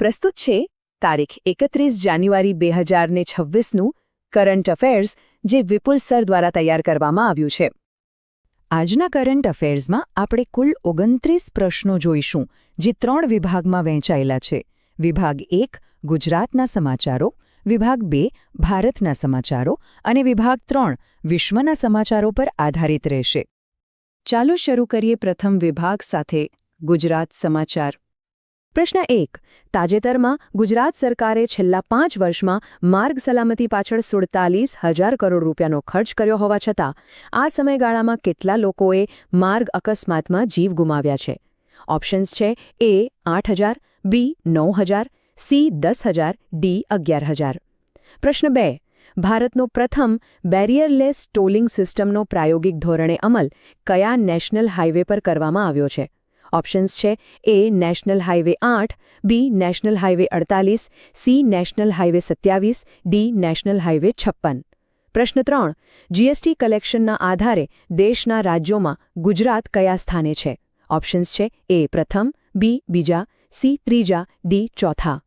પ્રસ્તુત છે તારીખ 31 જાન્યુઆરી 2026નું કરંટ અફેર્સ, જે વિપુલ સર દ્વારા તૈયાર કરવામાં આવ્યું છે. આજના કરંટ અફેર્સમાં આપણે કુલ 29 પ્રશ્નો જોઈશું, જે 3 વિભાગમાં વહેંચાયેલા છે. વિભાગ 1 ગુજરાતના સમાચારો, વિભાગ 2 ભારતના સમાચારો અને વિભાગ 3 વિશ્વના સમાચારો પર આધારિત રહેશે. ચાલો શરૂ કરીએ પ્રથમ વિભાગ સાથે, ગુજરાત સમાચાર. પ્રશ્ન 1. તાજેતરમાં ગુજરાત સરકારે છેલ્લા 5 વર્ષમાં માર્ગ સલામતી પાછળ 47,000 કરોડ રૂપિયાનો ખર્ચ કર્યો હોવા છતાં આ સમયગાળામાં કેટલા લોકોએ માર્ગ અકસ્માતમાં જીવ ગુમાવ્યા છે? ઓપ્શન્સ છે: A 8,000, B 9,000, C 10,000, D 11,000. પ્રશ્ન 2. ભારતનો પ્રથમ બેરિયરલેસ ટોલિંગ સિસ્ટમનો પ્રાયોગિક ધોરણે અમલ કયા નેશનલ હાઇવે પર કરવામાં આવ્યો છે? ઓપ્શન્સ છે: A national highway 8, B national highway 48, C national highway 27, D national highway 56. પ્રશ્ન 3. જીએસટી કલેક્શનના આધારે દેશના રાજ્યોમાં ગુજરાત કયા સ્થાને છે? ઓપ્શન્સ છે: A પ્રથમ, B બીજા, C ત્રીજા, D ચોથા.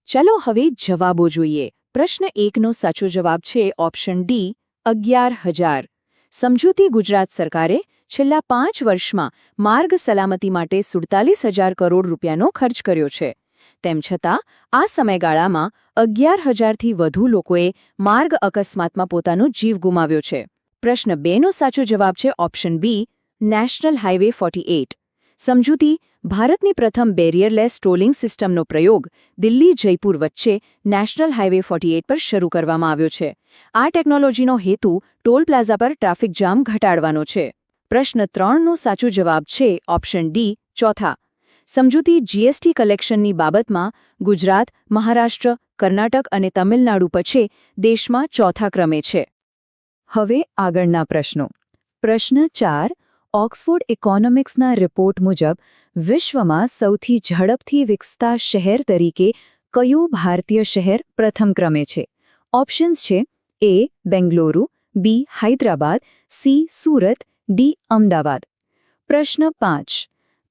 ચાલો હવે જવાબો જોઈએ. પ્રશ્ન 1નો સાચો જવાબ છે ઓપ્શન D 11,000. સમજૂતી: ગુજરાત સરકારે છેલ્લા 5 વર્ષમાં માર્ગ સલામતી માટે 47,000 કરોડ રૂપિયાનો ખર્ચ કર્યો છે. તેમ છતાં આ સમયગાળામાં 11,000થી વધુ લોકોએ માર્ગ અકસ્માતમાં પોતાનો જીવ ગુમાવ્યો છે. પ્રશ્ન 2નો સાચો જવાબ છે ઓપ્શન B નેશનલ હાઇવે 48. સમજૂતી: ભારતની પ્રથમ બેરિયરલેસ ટોલિંગ સિસ્ટમનો પ્રયોગ દિલ્હી જયપુર વચ્ચે નેશનલ હાઇવે 48 પર શરૂ કરવામાં આવ્યો છે. આ ટેકનોલોજીનો હેતુ ટોલ પ્લાઝા પર ટ્રાફિક જામ ઘટાડવાનો છે. પ્રશ્ન 3નો સાચો જવાબ છે ઓપ્શન D ચોથા. સમજૂતી: જીએસટી કલેક્શનની બાબતમાં ગુજરાત, મહારાષ્ટ્ર, કર્ણાટક અને તમિલનાડુ પછી દેશમાં ચોથા ક્રમે છે. હવે આગળના પ્રશ્નો. પ્રશ્ન 4. ઓક્સફોર્ડ ઇકોનોમિક્સના રિપોર્ટ મુજબ વિશ્વમાં સૌથી ઝડપથી વિકસતા શહેર તરીકે કયું ભારતીય શહેર પ્રથમ ક્રમે છે? ઓપ્શન્સ છે: A Bengaluru, B Hyderabad, C Surat, D Ahmedabad. પ્રશ્ન 5.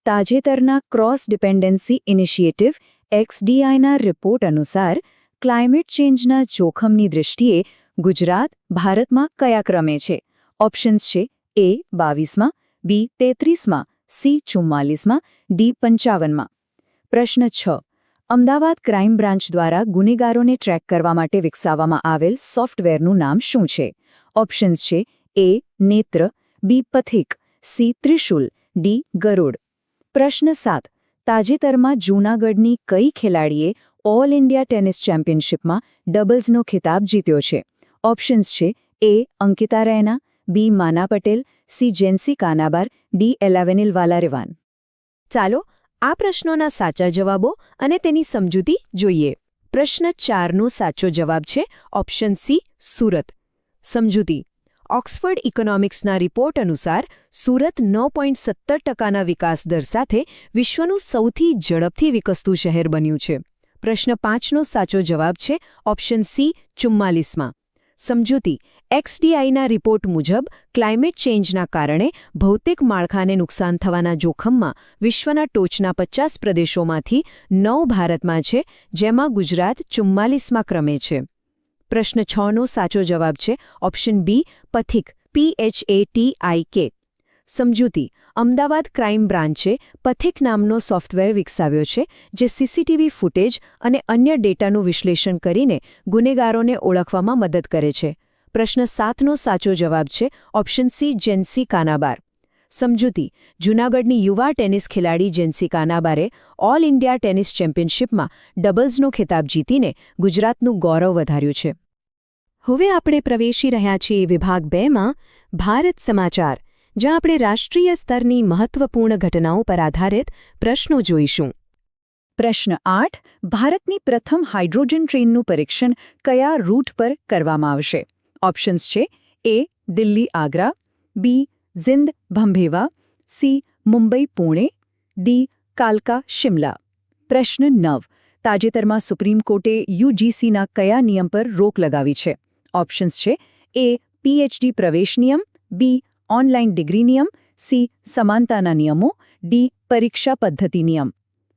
તાજેતરના ક્રોસ ડિપેન્ડન્સી ઇનિશિયેટિવ XDIના રિપોર્ટ અનુસાર ક્લાઇમેટ ચેન્જના જોખમની દૃષ્ટિએ ગુજરાત ભારતમાં કયા ક્રમે છે? ઓપ્શન્સ છે: A 22માં, B 33માં, C 44માં, D 55માં. પ્રશ્ન 6. અમદાવાદ ક્રાઇમ બ્રાન્ચ દ્વારા ગુનેગારોને ટ્રેક કરવા માટે વિકસાવવામાં આવેલ સોફ્ટવેરનું નામ શું છે? ઓપ્શન્સ છે: A નેત્ર, B પથિક, C ત્રિશુલ, D ગરુડ. પ્રશ્ન 7. તાજેતરમાં જૂનાગઢની કઈ ખેલાડીએ ઓલ ઇન્ડિયા ટેનિસ ચેમ્પિયનશિપમાં ડબલ્સનો ખિતાબ જીત્યો છે? ઓપ્શન્સ છે: A અંકિતા રૈના, B માના Patel, C Gen Z Kanabar, D એલાવેનિલ વાલારિવાન. ચાલો આ પ્રશ્નોના સાચા જવાબો અને તેની સમજૂતી જોઈએ. પ્રશ્ન 4નો સાચો જવાબ છે ઓપ્શન C સુરત. સમજૂતી: ઓક્સફર્ડ ઇકોનોમિક્સના રિપોર્ટ અનુસાર સુરત 9.17% વિકાસ દર સાથે વિશ્વનું સૌથી ઝડપથી વિકસતું શહેર બન્યું છે. પ્રશ્ન 5નો સાચો જવાબ છે ઓપ્શન C 44માં. સમજૂતી: XDIના રિપોર્ટ મુજબ ક્લાઇમેટ ચેન્જના કારણે ભૌતિક માળખાને નુકસાન થવાના જોખમમાં વિશ્વના ટોચના 50 પ્રદેશોમાંથી 9 ભારતમાં છે, જેમાં ગુજરાત 44મા ક્રમે છે. પ્રશ્ન 6નો સાચો જવાબ છે ઓપ્શન B પથિક, PHATIK. સમજૂતી: અમદાવાદ ક્રાઇમ બ્રાન્ચે પથિક નામનો સોફ્ટવેર વિકસાવ્યો છે, જે CCTV ફૂટેજ અને અન્ય ડેટાનું વિશ્લેષણ કરીને ગુનેગારોને ઓળખવામાં મદદ કરે છે. પ્રશ્ન 7નો સાચો જવાબ છે ઓપ્શન C જેન્સી કાનાબાર. સમજૂતી: જૂનાગઢની યુવા ટેનિસ ખેલાડી જેન્સી કાનાબારે ઓલ ઇન્ડિયા ટેનિસ ચેમ્પિયનશિપમાં ડબલ્સનો ખિતાબ જીતીને ગુજરાતનું ગૌરવ વધાર્યું છે. હવે આપણે પ્રવેશી રહ્યા છીએ વિભાગ 2માં ભારત સમાચાર, જ્યાં આપણે રાષ્ટ્રીય સ્તરની મહત્વપૂર્ણ ઘટનાઓ પર આધારિત પ્રશ્નો જોઈશું. પ્રશ્ન 8. ભારતની પ્રથમ હાઇડ્રોજન ટ્રેનનું પરીક્ષણ કયા રૂટ પર કરવામાં આવશે? ઓપ્શન્સ છે: A Delhi Agra, B જિંદ ભંભેવા, C Mumbai Pune, D કાલકા Shimla. પ્રશ્ન 9. તાજેતરમાં સુપ્રીમ કોર્ટે UGCના કયા નિયમ પર રોક લગાવી છે? ઓપ્શન્સ છે: A PhD પ્રવેશ નિયમ, B ઓનલાઇન ડિગ્રી નિયમ, C સમાનતાના નિયમો, D પરીક્ષા પદ્ધતિ નિયમ.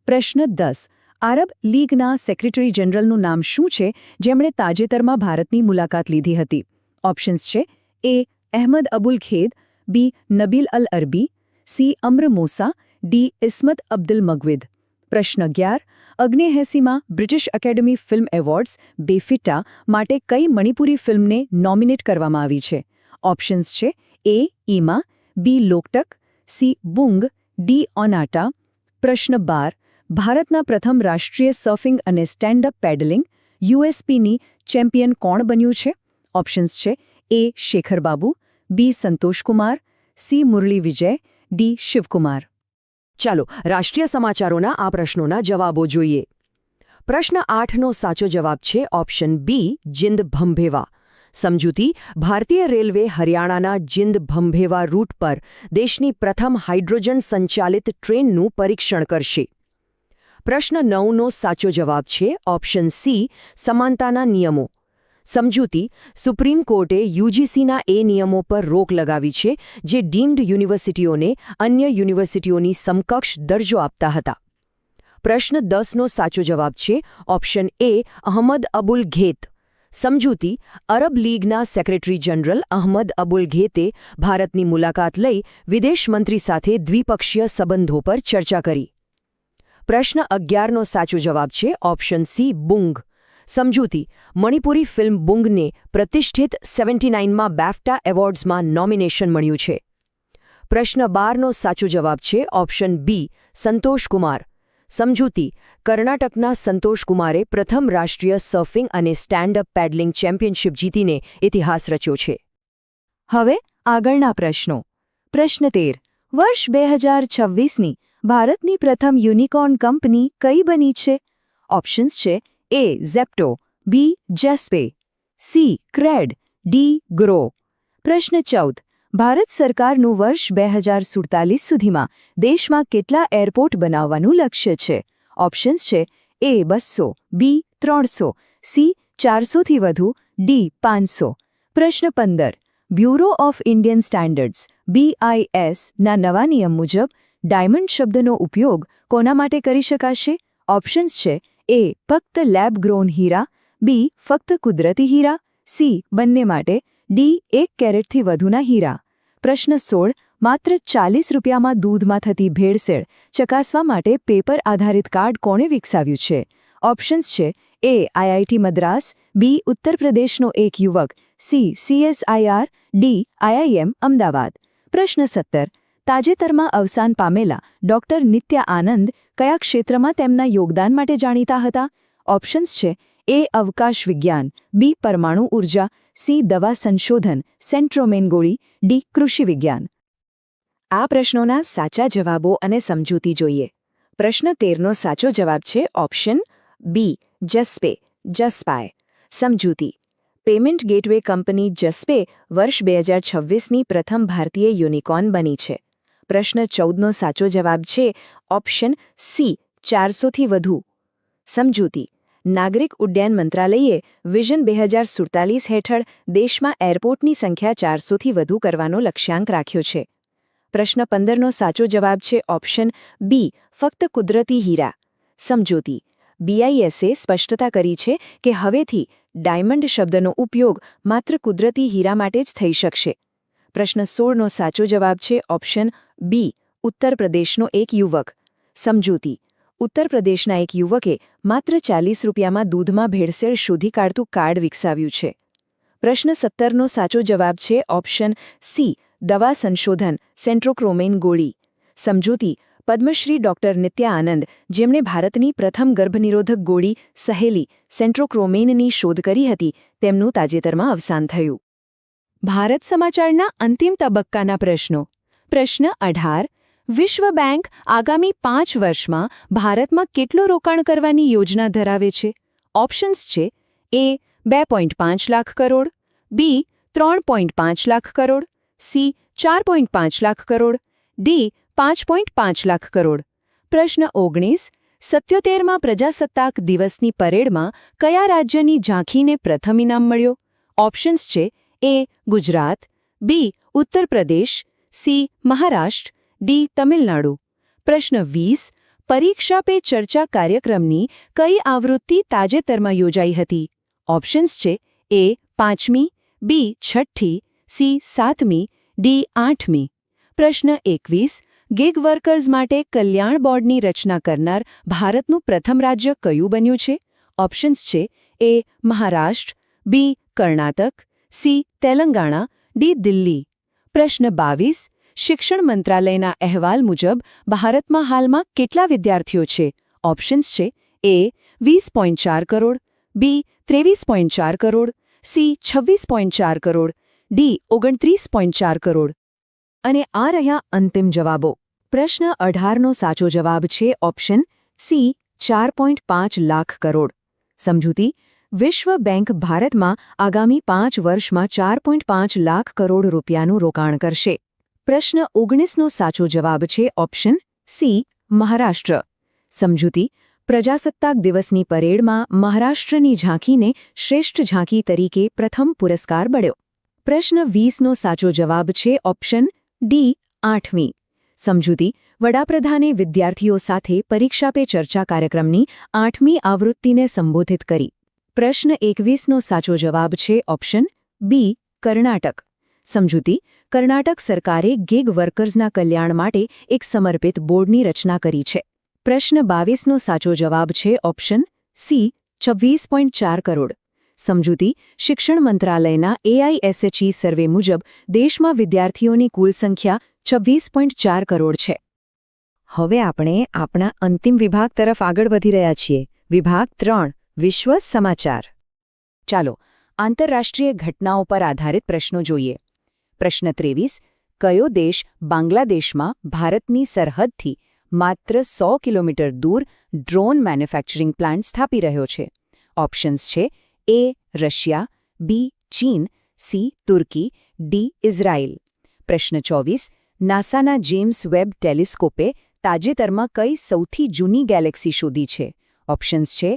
પ્રશ્ન 10. આરબ લીગના સેક્રેટરી જનરલનું નામ શું છે જેમણે તાજેતરમાં ભારતની મુલાકાત લીધી હતી? ઓપ્શન્સ છે એ અહેમદ અબુલ ખેદ, બી નબીલ અલ અરબી, સી અમ્ર મોસા, ડી ઇસ્મત અબ્દુલ મગવિદ. પ્રશ્ન 11. 1980માં બ્રિટિશ એકેડમી ફિલ્મ એવોર્ડ્સ બેફિટા માટે કઈ મણિપુરી ફિલ્મને નોમિનેટ કરવામાં આવી છે? ઓપ્શન્સ છે એ ઈમા, બી લોકટક, સી બુંગ, ડી ઓનાટા. પ્રશ્ન 12. ભારતના પ્રથમ રાષ્ટ્રીય સર્ફિંગ અને સ્ટેન્ડ અપ પેડલિંગ યુએસપીની ચેમ્પિયન કોણ બન્યું છે? ઓપ્શન્સ છે એ શેખર બાબુ, બી સંતોષકુમાર, સી મુરલી વિજય, ડી શિવકુમાર. ચાલો રાષ્ટ્રીય સમાચારોના આ પ્રશ્નોના જવાબો જોઈએ. પ્રશ્ન 8નો સાચો જવાબ છે ઓપ્શન બી જિંદ ભંભેવા. સમજૂતી: ભારતીય રેલવે હરિયાણાના જિંદ ભંભેવા રૂટ પર દેશની પ્રથમ હાઇડ્રોજન સંચાલિત ટ્રેનનું પરીક્ષણ કરશે. પ્રશ્ન 9નો સાચો જવાબ છે ઓપ્શન સી સમાનતાના નિયમો. સમજૂતી: સુપ્રીમ કોર્ટે યુજીસીના એ નિયમો પર રોક લગાવી છે જે ડીમ્ડ યુનિવર્સિટીઓને અન્ય યુનિવર્સિટીઓની સમકક્ષ દરજ્જો આપતા હતા. પ્રશ્ન 10નો સાચો જવાબ છે ઓપ્શન એ અહમદ અબુલ ઘેત. સમજૂતી: અરબ લીગના સેક્રેટરી જનરલ અહમદ અબુલ ઘેતે ભારતની મુલાકાત લઈ વિદેશ મંત્રી સાથે દ્વિપક્ષીય સંબંધો પર ચર્ચા કરી. પ્રશ્ન 11નો સાચો જવાબ છે ઓપ્શન સી બુંગ. સમજૂતી: મણિપુરી ફિલ્મ બુંગને પ્રતિષ્ઠિત 79માં બેફ્ટા એવોર્ડ્સમાં નોમિનેશન મળ્યું છે. પ્રશ્ન 12નો સાચો જવાબ છે ઓપ્શન બી સંતોષકુમાર. સમજૂતી: કર્ણાટકના સંતોષકુમારે પ્રથમ રાષ્ટ્રીય સર્ફિંગ અને સ્ટેન્ડ અપ પેડલિંગ ચેમ્પિયનશિપ જીતીને ઇતિહાસ રચ્યો છે. હવે આગળના પ્રશ્નો. પ્રશ્ન 13. વર્ષ 2026ની ભારતની પ્રથમ યુનિકોર્ન કંપની કઈ બની છે? ઓપ્શન્સ છે એ ઝેપ્ટો, બી જેસ્પે, સી ક્રેડ, ડી ગ્રો. પ્રશ્ન 14. ભારત સરકારનું વર્ષ 2047 સુધીમાં દેશમાં કેટલા એરપોર્ટ બનાવવાનું લક્ષ્ય છે? ઓપ્શન્સ છે એ 200, બી 300, સી 400થી વધુ, ડી 500. પ્રશ્ન 15. Bureau of Indian standards BIS ના નવા નિયમ મુજબ ડાયમંડ શબ્દનો ઉપયોગ કોના માટે કરી શકાશે? ઓપ્શન્સ છે એ ફક્ત લેબ ગ્રોન હીરા, બી ફક્ત કુદરતી હીરા, સી બંને માટે, ડી 1 કેરેટથી વધુના હીરા. પ્રશ્ન 16. માત્ર 40 રૂપિયામાં દૂધમાં થતી ભેળસેળ ચકાસવા માટે પેપર આધારિત કાર્ડ કોણે વિકસાવ્યું છે? ઓપ્શન્સ છે એ IIT મદ્રાસ, બી ઉત્તર પ્રદેશનો એક યુવક, C CSIR, D IIM Ahmedabad. પ્રશ્ન 17. તાજેતરમાં અવસાન પામેલા ડોક્ટર નિત્યા આનંદ કયા ક્ષેત્રમાં તેમના યોગદાન માટે જાણીતા હતા? ઓપ્શન્સ છે એ અવકાશ વિજ્ઞાન, બી પરમાણુ ઉર્જા, સી દવા સંશોધન સેન્ટ્રોમેન ગોળી, ડી કૃષિ વિજ્ઞાન. આ પ્રશ્નોના સાચા જવાબો અને સમજૂતી જોઈએ. પ્રશ્ન 13નો સાચો જવાબ છે ઓપ્શન બી જસ્પે, જસ્પાય. સમજૂતી: પેમેન્ટ ગેટવે કંપની જસ્પે વર્ષ 2026ની પ્રથમ ભારતીય યુનિકોર્ન બની છે. પ્રશ્ન 14નો સાચો જવાબ છે ઓપ્શન સી 400થી વધુ. સમજૂતી: નાગરિક ઉડ્ડયન મંત્રાલયે વિઝન 2047 હેઠળ દેશમાં એરપોર્ટની સંખ્યા 400થી વધુ કરવાનો લક્ષ્યાંક રાખ્યો છે. પ્રશ્ન 15નો સાચો જવાબ છે ઓપ્શન બી ફક્ત કુદરતી હીરા. સમજૂતી: BISએ સ્પષ્ટતા કરી છે કે હવેથી ડાયમંડ શબ્દનો ઉપયોગ માત્ર કુદરતી હીરા માટે જ થઈ શકશે. પ્રશ્ન 16નો સાચો જવાબ છે ઓપ્શન બી ઉત્તર પ્રદેશનો એક યુવક. સમજૂતી: ઉત્તર પ્રદેશના એક યુવકે માત્ર 40 રૂપિયામાં દૂધમાં ભેળસેળ શોધી કાઢતું કાર્ડ વિકસાવ્યું છે. પ્રશ્ન 17નો સાચો જવાબ છે ઓપ્શન સી દવા સંશોધન સેન્ટ્રોક્રોમેન ગોળી. સમજૂતી: પદ્મશ્રી ડોક્ટર નિત્યા આનંદ, જેમણે ભારતની પ્રથમ ગર્ભનિરોધક ગોળી સહેલી સેન્ટ્રોક્રોમેનની શોધ કરી હતી, તેમનું તાજેતરમાં અવસાન થયું. ભારત સમાચારના અંતિમ તબક્કાના પ્રશ્નો. પ્રશ્ન 18. વિશ્વ બેંક આગામી 5 વર્ષમાં ભારતમાં કેટલું રોકાણ કરવાની યોજના ધરાવે છે? ઓપ્શન્સ છે એ 2.5 લાખ કરોડ, બી 3.5 લાખ કરોડ, સી 4.5 લાખ કરોડ, ડી 5.5 લાખ કરોડ. પ્રશ્ન 19. 77માં પ્રજાસત્તાક દિવસની પરેડમાં કયા રાજ્યની ઝાંખીને પ્રથમ ઇનામ મળ્યો? ઓપ્શન્સ છે એ ગુજરાત, બી ઉત્તર પ્રદેશ, સી મહારાષ્ટ્ર, ડી તમિલનાડુ. પ્રશ્ન 20. પરીક્ષા પે ચર્ચા કાર્યક્રમની કઈ આવૃત્તિ તાજેતરમાં યોજાઈ હતી? ઓપ્શન્સ છે એ 5મી, બી 6ઠ્ઠી, સી 7મી, ડી 8મી. પ્રશ્ન 21. ગિગ વર્કર્સ માટે કલ્યાણ બોર્ડની રચના કરનાર ભારતનું પ્રથમ રાજ્ય કયું બન્યું છે? ઓપ્શન્સ છે એ મહારાષ્ટ્ર, બી કર્ણાટક, સી તેલંગાણા, ડી દિલ્હી. પ્રશ્ન 22. શિક્ષણ મંત્રાલયના અહેવાલ મુજબ ભારતમાં હાલમાં કેટલા વિદ્યાર્થીઓ છે? ઓપ્શન્સ છે એ 20.4 કરોડ, બી 23.4 કરોડ, સી 26.4 કરોડ, ડી 29.4 કરોડ. અને આ રહ્યા અંતિમ જવાબો. પ્રશ્ન 18નો સાચો જવાબ છે ઓપ્શન સી 4.5 લાખ કરોડ. સમજૂતી: વિશ્વ બેંક ભારતમાં આગામી 5 વર્ષમાં 4.5 લાખ કરોડ રૂપિયાનું રોકાણ કરશે. પ્રશ્ન 19નો સાચો જવાબ છે ઓપ્શન સી મહારાષ્ટ્ર. સમજૂતી: પ્રજાસત્તાક દિવસની પરેડમાં મહારાષ્ટ્રની ઝાંખીને શ્રેષ્ઠ ઝાંખી તરીકે પ્રથમ પુરસ્કાર મળ્યો. પ્રશ્ન 20નો સાચો જવાબ છે ઓપ્શન ડી 8મી. સમજૂતી: વડાપ્રધાને વિદ્યાર્થીઓ સાથે પરીક્ષા પે ચર્ચા કાર્યક્રમની 8મી આવૃત્તિને સંબોધિત કરી. પ્રશ્ન 21નો સાચો જવાબ છે ઓપ્શન બી કર્ણાટક. સમજૂતી: કર્ણાટક સરકારે ગિગ વર્કર્સના કલ્યાણ માટે એક સમર્પિત બોર્ડની રચના કરી છે. પ્રશ્ન 22નો સાચો જવાબ છે ઓપ્શન સી 26.4 કરોડ. સમજૂતી: શિક્ષણ મંત્રાલયના AISHE સર્વે મુજબ દેશમાં વિદ્યાર્થીઓની કુલ સંખ્યા 26.4 કરોડ છે. હવે આપણે આપણા અંતિમ વિભાગ તરફ આગળ વધી રહ્યા છીએ. વિભાગ 3 વિશ્વ સમાચાર. ચાલો આંતરરાષ્ટ્રીય ઘટનાઓ પર આધારિત પ્રશ્નો જોઈએ. પ્રશ્ન 23. કયો દેશ બાંગ્લાદેશમાં ભારતની સરહદથી માત્ર 100 કિલોમીટર દૂર ડ્રોન મેન્યુફેક્ચરિંગ પ્લાન્ટ સ્થાપી રહ્યો છે? ઓપ્શન્સ છે એ રશિયા, બી ચીન, સી તુર્કી, ડી ઇઝરાયલ. પ્રશ્ન 24. નાસાના જેમ્સ વેબ ટેલિસ્કોપે તાજેતરમાં કઈ સૌથી જૂની ગેલેક્સી શોધી છે? ઓપ્શન્સ છે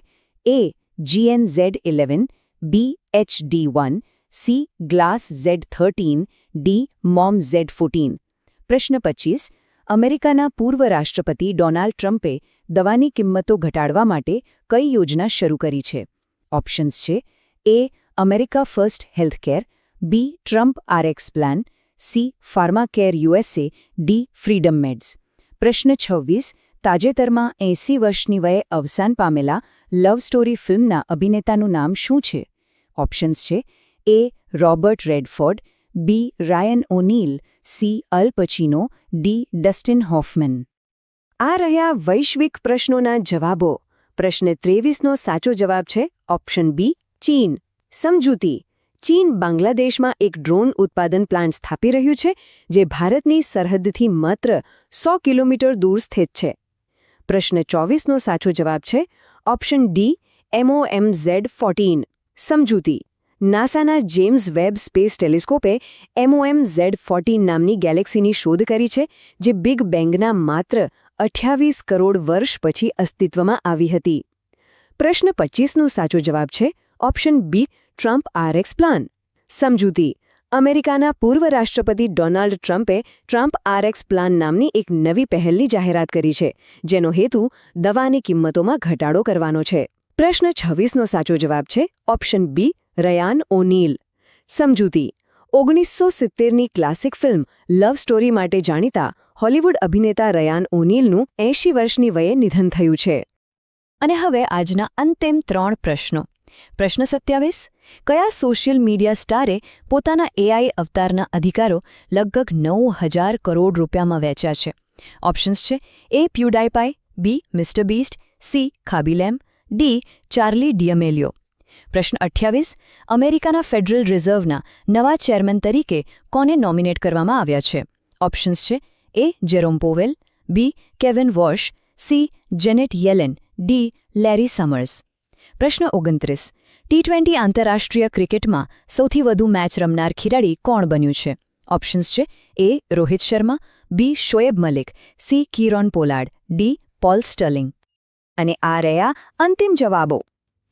એ GNZ11, બી HD1, C glass Z13, D mom Z14. પ્રશ્ન 25. અમેરિકાના પૂર્વ રાષ્ટ્રપતિ ડોનાલ્ડ ટ્રમ્પે દવાની કિંમતો ઘટાડવા માટે કઈ યોજના શરૂ કરી છે? ઓપ્શન્સ છે A America first healthcare, B Trump RX plan, C Pharmacare USA, D freedom meds. પ્રશ્ન 26. તાજેતરમાં 80 વર્ષની વયે અવસાન પામેલા લવ સ્ટોરી ફિલ્મના અભિનેતાનું નામ શું છે? ઓપ્શન્સ છે એ રોબર્ટ રેડફોર્ડ, બી રાયન ઓનીલ, સી અલ પચીનો, ડી ડસ્ટિન હોફમેન. આ રહ્યા વૈશ્વિક પ્રશ્નોના જવાબો. પ્રશ્ન 23નો સાચો જવાબ છે ઓપ્શન બી ચીન. સમજૂતી: ચીન બાંગ્લાદેશમાં એક ડ્રોન ઉત્પાદન પ્લાન્ટ સ્થાપી રહ્યું છે જે ભારતની સરહદથી માત્ર 100 કિલોમીટર દૂર સ્થિત છે. પ્રશ્ન 24નો સાચો જવાબ છે ઓપ્શન ડી MOMZ14. સમજૂતી: નાસાના જેમ્સ વેબ સ્પેસ ટેલિસ્કોપે MOMZ14 નામની ગેલેક્સીની શોધ કરી છે જે બિગ બેંગના માત્ર 28 કરોડ વર્ષ પછી અસ્તિત્વમાં આવી હતી. પ્રશ્ન 25નો સાચો જવાબ છે option B Trump RX plan. સમજૂતી: અમેરિકાના પૂર્વ રાષ્ટ્રપતિ ડોનાલ્ડ ટ્રમ્પે ટ્રમ્પ RX પ્લાન નામની એક નવી પહેલની જાહેરાત કરી છે જેનો હેતુ દવાની કિંમતોમાં ઘટાડો કરવાનો છે. પ્રશ્ન 26નો સાચો જવાબ છે ઓપ્શન બી રયાન ઓનીલ. સમજૂતી: 1970ની ક્લાસિક ફિલ્મ લવ સ્ટોરી માટે જાણીતા હોલિવૂડ અભિનેતા રયાન ઓનીલનું 80 વર્ષની વયે નિધન થયું છે. અને હવે આજના અંતિમ 3 પ્રશ્નો. પ્રશ્ન 27. કયા સોશિયલ મીડિયા સ્ટારે પોતાના AI અવતારના અધિકારો લગભગ 9000 કરોડ રૂપિયામાં વેચ્યા છે? ઓપ્શન્સ છે A PewDiePie, B Mr Beast, C Khaby Lame, D Charlie D'Amelio. પ્રશ્ન 28. અમેરિકાના ફેડરલ રિઝર્વના નવા ચેરમેન તરીકે કોને નોમિનેટ કરવામાં આવ્યા છે? ઓપ્શન્સ છે A Jerome Powell, B Kevin Warsh, C Janet Yellen, D Larry Summers. પ્રશ્ન 29. T20 આંતરરાષ્ટ્રીય ક્રિકેટમાં સૌથી વધુ મેચ રમનાર ખેલાડી કોણ બન્યું છે? ઓપ્શન્સ છે A Rohit Sharma, B Shoaib Malik, C Kieron Pollard, D Paul Stirling. અને આ રહ્યા અંતિમ જવાબો.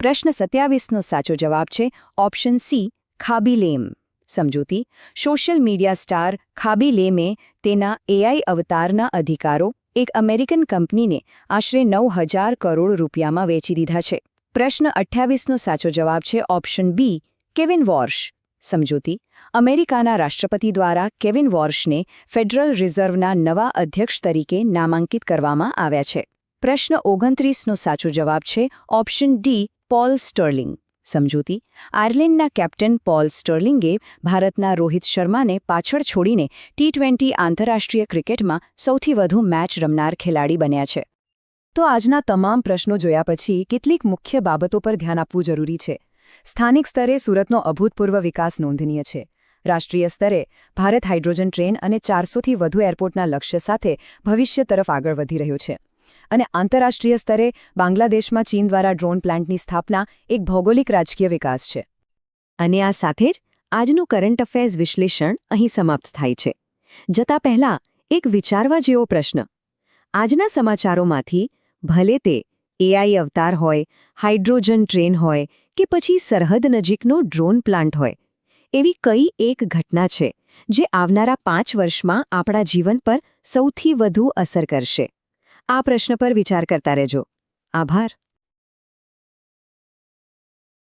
પ્રશ્ન 27નો સાચો જવાબ છે ઓપ્શન સી ખાબીલેમ. સમજૂતી: સોશિયલ મીડિયા સ્ટાર ખાબીલેમે તેના AI અવતારના અધિકારો એક અમેરિકન કંપનીને આશરે 9,000 કરોડ રૂપિયામાં વેચી દીધા છે. પ્રશ્ન 28નો સાચો જવાબ છે ઓપ્શન બી, કેવિન વોર્શ. સમજૂતી: અમેરિકાના રાષ્ટ્રપતિ દ્વારા કેવિન વોર્શને ફેડરલ રિઝર્વના નવા અધ્યક્ષ તરીકે નામાંકિત કરવામાં આવ્યા છે. પ્રશ્ન 29નો સાચો જવાબ છે ઓપ્શન ડી, પોલ સ્ટર્લિંગ. સમજૂતી: આયર્લેન્ડના કેપ્ટન પોલ સ્ટર્લિંગે ભારતના રોહિત શર્માને પાછળ છોડીને T20 આંતરરાષ્ટ્રીય ક્રિકેટમાં સૌથી વધુ મેચ રમનાર ખેલાડી બન્યા છે. તો આજના તમામ પ્રશ્નો જોયા પછી કેટલીક મુખ્ય બાબતો પર ધ્યાન આપવું જરૂરી છે. સ્થાનિક સ્તરે સુરતનો અભૂતપૂર્વ વિકાસ નોંધનીય છે. રાષ્ટ્રીય સ્તરે ભારત હાઇડ્રોજન ટ્રેન અને 400થી વધુ એરપોર્ટના લક્ષ્ય સાથે ભવિષ્ય તરફ આગળ વધી રહ્યો છે. અને આંતરરાષ્ટ્રીય સ્તરે બાંગ્લાદેશમાં ચીન દ્વારા ડ્રોન પ્લાન્ટની સ્થાપના એક ભૌગોલિક રાજકીય વિકાસ છે. અને આ સાથે જ આજનું કરંટ અફેર્સ વિશ્લેષણ અહીં સમાપ્ત થાય છે. જતા પહેલા એક વિચારવા જેવો પ્રશ્ન: આજના સમાચારોમાંથી ભલે તે AI અવતાર હોય, હાઇડ્રોજન ટ્રેન હોય કે પછી સરહદ નજીકનો ડ્રોન પ્લાન્ટ હોય, એવી કઈ એક ઘટના છે જે આવનારા 5 વર્ષમાં આપણા જીવન પર સૌથી વધુ અસર કરશે? આ પ્રશ્ન પર વિચાર કરતા રહેજો. આભાર.